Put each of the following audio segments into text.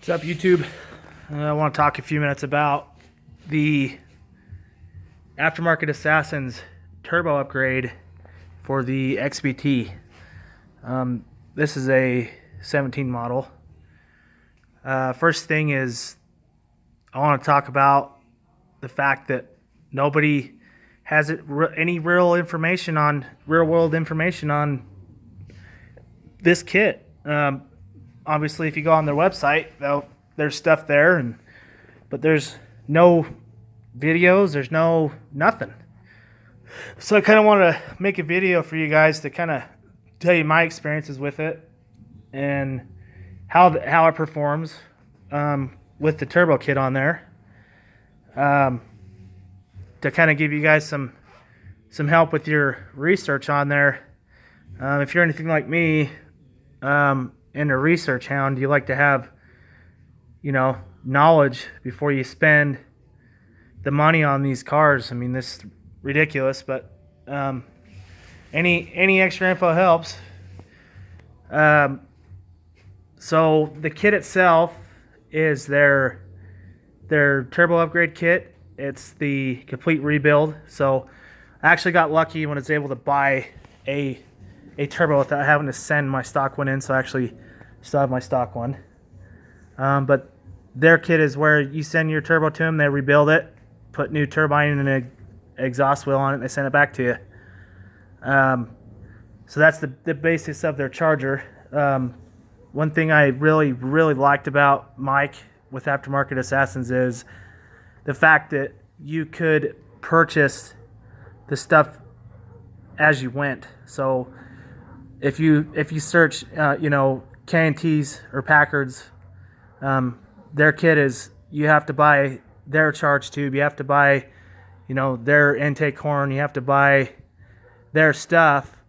What's up, YouTube? I want to talk a few minutes about the aftermarket Assassin's turbo upgrade for the XBT. This is a 17 model. First thing is, I want to talk about the fact that nobody has any real world information on this kit. Obviously, if you go on their website, there's stuff there, but there's no videos, there's no nothing. So I kind of want to make a video for you guys to kind of tell you my experiences with it and how it performs with the turbo kit on there, to kind of give you guys some help with your research on there. If you're anything like me, and a research hound, you like to have, knowledge before you spend the money on these cars. I mean, this is ridiculous, but any extra info helps. So the kit itself is their turbo upgrade kit. It's the complete rebuild. So I actually got lucky when I was able to buy a turbo without having to send my stock one in, so I actually still have my stock one. But their kit is where you send your turbo to them, they rebuild it, put new turbine and an exhaust wheel on it, and they send it back to you. So that's the basis of their charger. One thing I really liked about Mike with Aftermarket Assassins is the fact that you could purchase the stuff as you went. So if you search, K&T's or Packard's, their kit is, you have to buy their charge tube, you have to buy, their intake horn, you have to buy their stuff.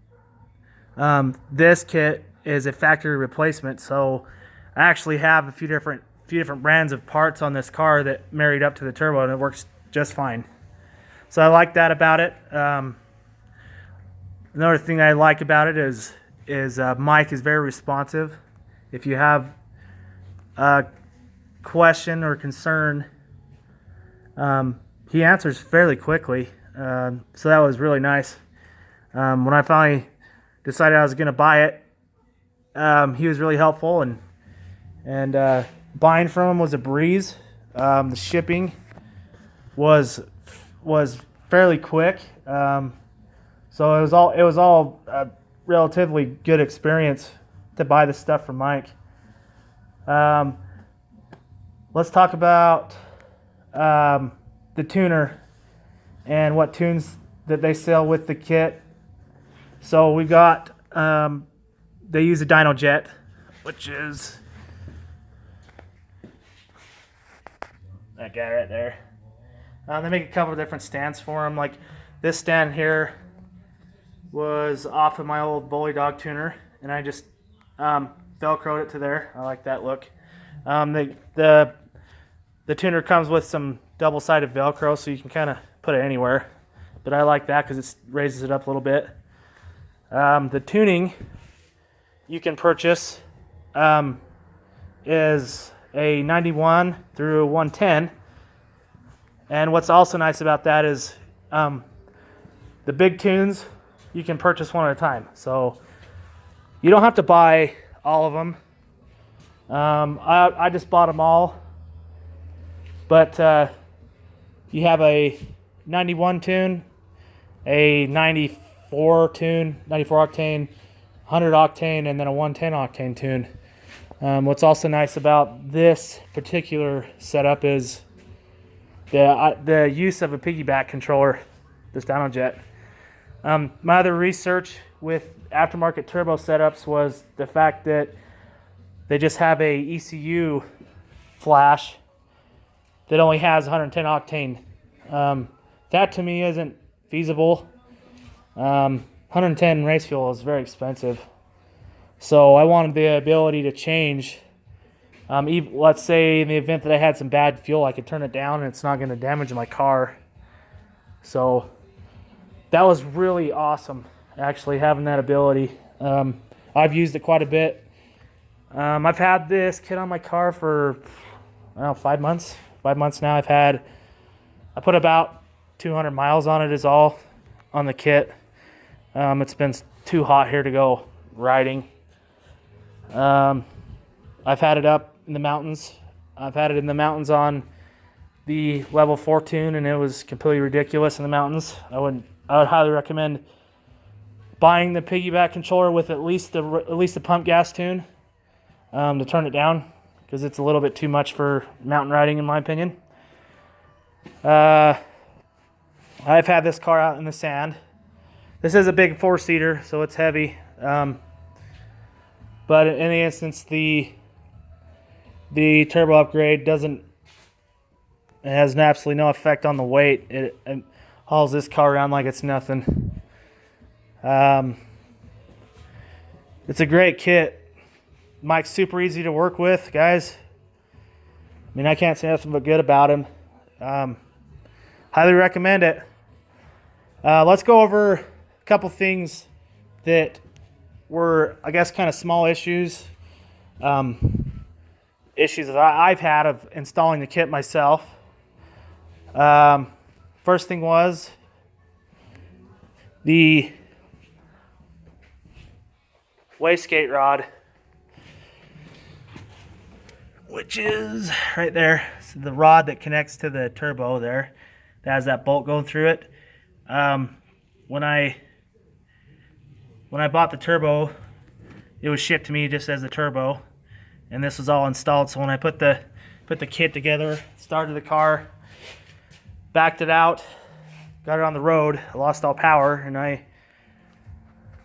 This kit is a factory replacement, so I actually have a few different brands of parts on this car that married up to the turbo, and it works just fine. So I like that about it. Another thing I like about it is Mike is very responsive. If you have a question or concern, he answers fairly quickly. So that was really nice. When I finally decided I was going to buy it, he was really helpful, and buying from him was a breeze. The shipping was fairly quick. So it was all a relatively good experience to buy the stuff from Mike. Let's talk about the tuner and what tunes that they sell with the kit. So we got, they use a dyno jet, which is that guy right there. They make a couple of different stands for them. Like this stand here was off of my old Bully Dog tuner, and I just Velcroed it to there. I like that look. The tuner comes with some double-sided Velcro, so you can kind of put it anywhere. But I like that because it raises it up a little bit. The tuning you can purchase is a 91 through 110. And what's also nice about that is the big tunes you can purchase one at a time. So you don't have to buy all of them. I just bought them all. But you have a 91 tune, a 94 tune, 94 octane, 100 octane, and then a 110 octane tune. What's also nice about this particular setup is the use of a piggyback controller, this dyno jet. My other research with aftermarket turbo setups was the fact that they just have a ECU flash that only has 110 octane. That to me isn't feasible. 110 race fuel is very expensive. So I wanted the ability to change. Let's say in the event that I had some bad fuel, I could turn it down and it's not going to damage my car. So that was really awesome, actually, having that ability. I've used it quite a bit I've had this kit on my car for, I don't know, 5 months. 5 months now. I put about 200 miles on it is all on the kit. It's been too hot here to go riding. I've had it up in the mountains. I've had it in the mountains on the level 4 tune, and it was completely ridiculous in the mountains. I would highly recommend buying the piggyback controller with at least the pump gas tune to turn it down, because it's a little bit too much for mountain riding in my opinion. I've had this car out in the sand. This is a big 4-seater, so it's heavy. But in any instance, the turbo upgrade has absolutely no effect on the weight. It hauls this car around like it's nothing. It's a great kit. Mike's super easy to work with, guys. I mean, I can't say nothing but good about him. Highly recommend it. Let's go over a couple things that were, I guess, kind of small issues. Issues that I've had of installing the kit myself. First thing was the wastegate rod, which is right there. So the rod that connects to the turbo there, that has that bolt going through it. When I bought the turbo, it was shipped to me just as the turbo, and this was all installed. So when I put the kit together, started the car, backed it out, got it on the road, I lost all power, and I,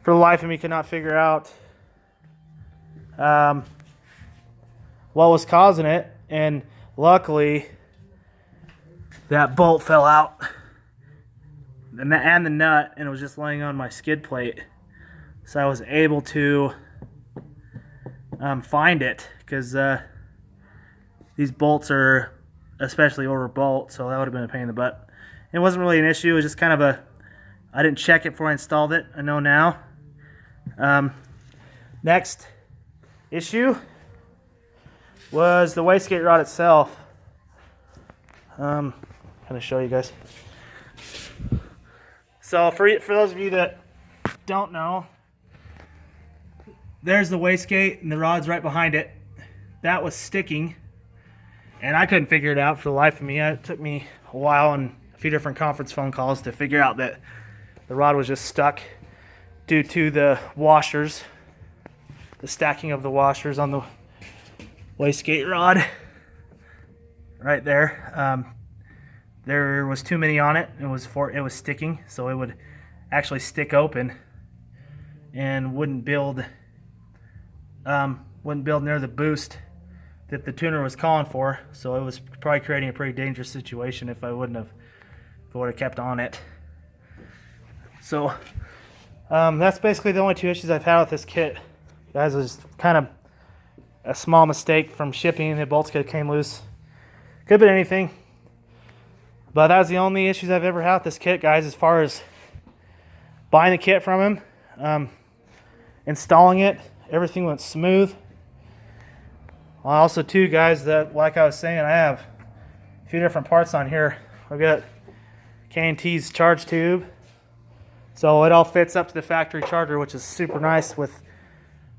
for the life of me, could not figure out what was causing it. And luckily, that bolt fell out, and the nut, and it was just laying on my skid plate. So I was able to find it, because these bolts are especially over bolt, so that would have been a pain in the butt. It wasn't really an issue. It was just kind of I didn't check it before I installed it. I know now. Next issue was the wastegate rod itself. Kind of show you guys. So for those of you that don't know, there's the wastegate, and the rod's right behind it. That was sticking, and I couldn't figure it out for the life of me. It took me a while and a few different conference phone calls to figure out that the rod was just stuck due to the washers, the stacking of the washers on the wastegate rod right there. There was too many on it. It was sticking, so it would actually stick open and wouldn't build near the boost that the tuner was calling for. So it was probably creating a pretty dangerous situation if I would have kept on it. So that's basically the only two issues I've had with this kit, guys. It was kind of a small mistake from shipping. The bolts came loose. Could have been anything. But that was the only issues I've ever had with this kit, guys, as far as buying the kit from him. Installing it, everything went smooth. Also, too, guys, that, like I was saying, I have a few different parts on here. I've got K&T's charge tube. So it all fits up to the factory charger, which is super nice with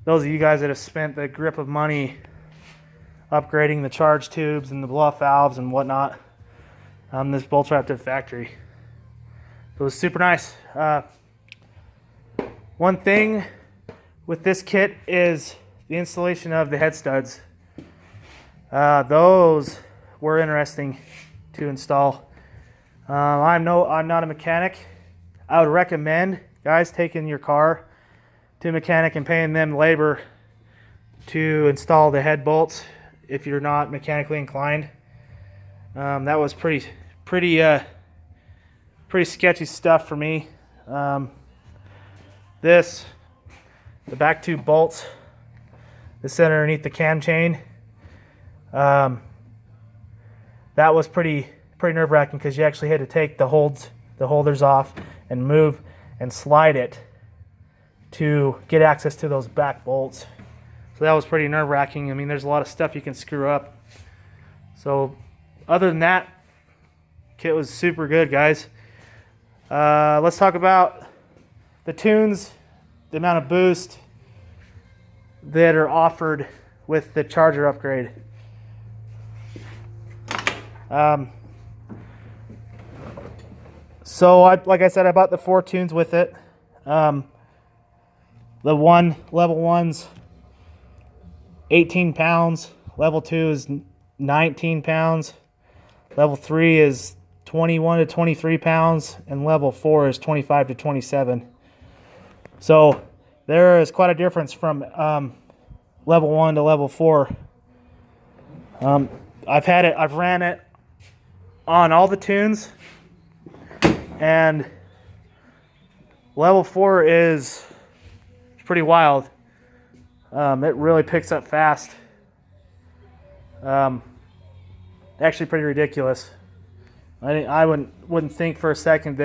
those of you guys that have spent the grip of money upgrading the charge tubes and the blow-off valves and whatnot. This bolt's right up to the factory. It was super nice. One thing with this kit is the installation of the head studs. Those were interesting to install. I'm not a mechanic. I would recommend, guys, taking your car to a mechanic and paying them labor to install the head bolts if you're not mechanically inclined. That was pretty sketchy stuff for me. The back two bolts that sit underneath the cam chain, that was pretty nerve-wracking, because you actually had to take the holders off and move and slide it to get access to those back bolts, So that was pretty nerve-wracking. I mean, there's a lot of stuff you can screw up. So other than that, kit was super good, guys. Let's talk about the tunes, the amount of boost that are offered with the charger upgrade. So like I said, I bought the 4 tunes with it. The level 1's 18 pounds, level 2 is 19 pounds, level 3 is 21 to 23 pounds, and level 4 is 25 to 27. So there is quite a difference from level 1 to level 4. I've ran it on all the tunes, and level 4 is pretty wild. It really picks up fast. Actually pretty ridiculous. I wouldn't think for a second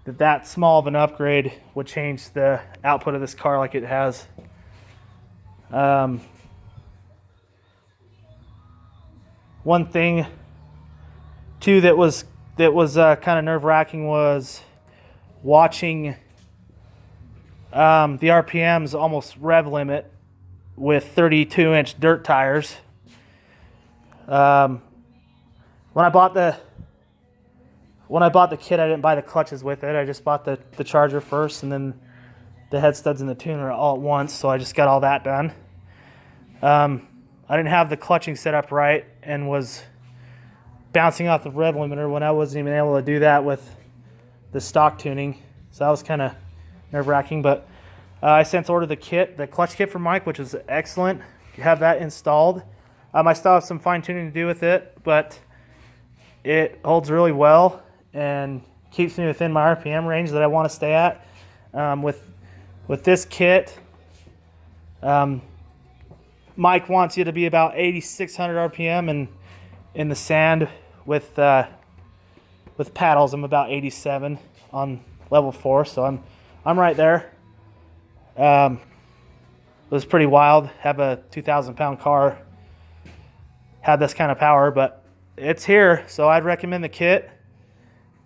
that small of an upgrade would change the output of this car like it has. One thing too that was kind of nerve-wracking was watching the RPMs almost rev limit with 32-inch dirt tires. When I bought the kit, I didn't buy the clutches with it. I just bought the charger first, and then the head studs and the tuner all at once. So I just got all that done. I didn't have the clutching set up right and was bouncing off the rev limiter when I wasn't even able to do that with the stock tuning. So that was kind of nerve-wracking. But I since ordered the clutch kit from Mike, which was excellent. Have that installed. I still have some fine-tuning to do with it, but it holds really well and keeps me within my RPM range that I want to stay at. With this kit, Mike wants you to be about 8,600 RPM, and in the sand with paddles, I'm about 87 on level 4, so I'm right there. It was pretty wild. Have a 2,000-pound car, have this kind of power, but it's here. So I'd recommend the kit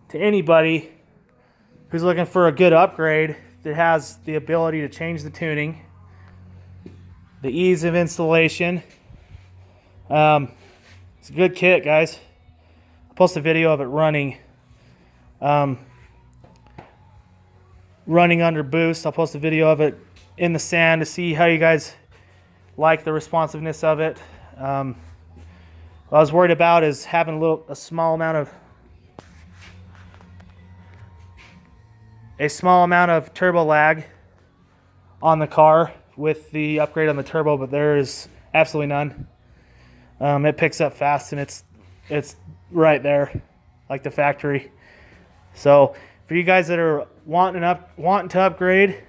to anybody who's looking for a good upgrade that has the ability to change the tuning, the ease of installation. It's a good kit, guys. I'll post a video of it running under boost. I'll post a video of it in the sand to see how you guys like the responsiveness of it. What I was worried about is having a small amount of turbo lag on the car with the upgrade on the turbo, but there is absolutely none. It picks up fast, and it's right there like the factory. So for you guys that are wanting to upgrade,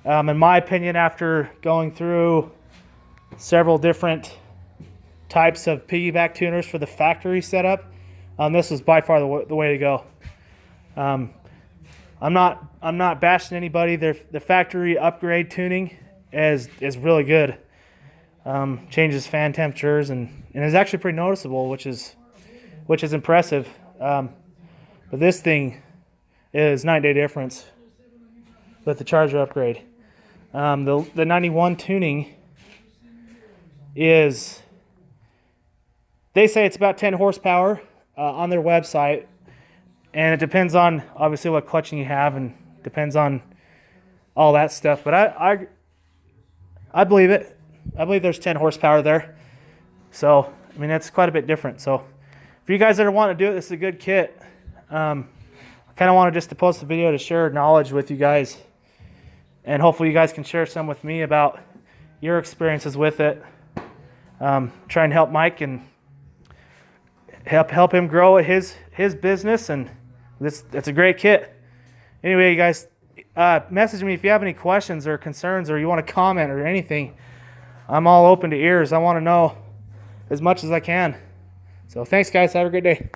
in my opinion, after going through several different types of piggyback tuners for the factory setup, this was by far the way to go. I'm not bashing anybody. The factory upgrade tuning is really good. Changes fan temperatures and is actually pretty noticeable, which is impressive. But this thing is 9-day difference with the charger upgrade. The 91 tuning is, they say it's about 10 horsepower on their website, and it depends on obviously what clutching you have and depends on all that stuff. But I believe it. I believe there's 10 horsepower there. So I mean, that's quite a bit different. So for you guys that want to do it, this is a good kit. I kind of wanted just to post a video to share knowledge with you guys, and hopefully you guys can share some with me about your experiences with it. Try and help Mike and help him grow his business, and it's a great kit. Anyway, you guys, message me if you have any questions or concerns, or you want to comment or anything. I'm all open to ears. I want to know as much as I can. So thanks, guys. Have a great day.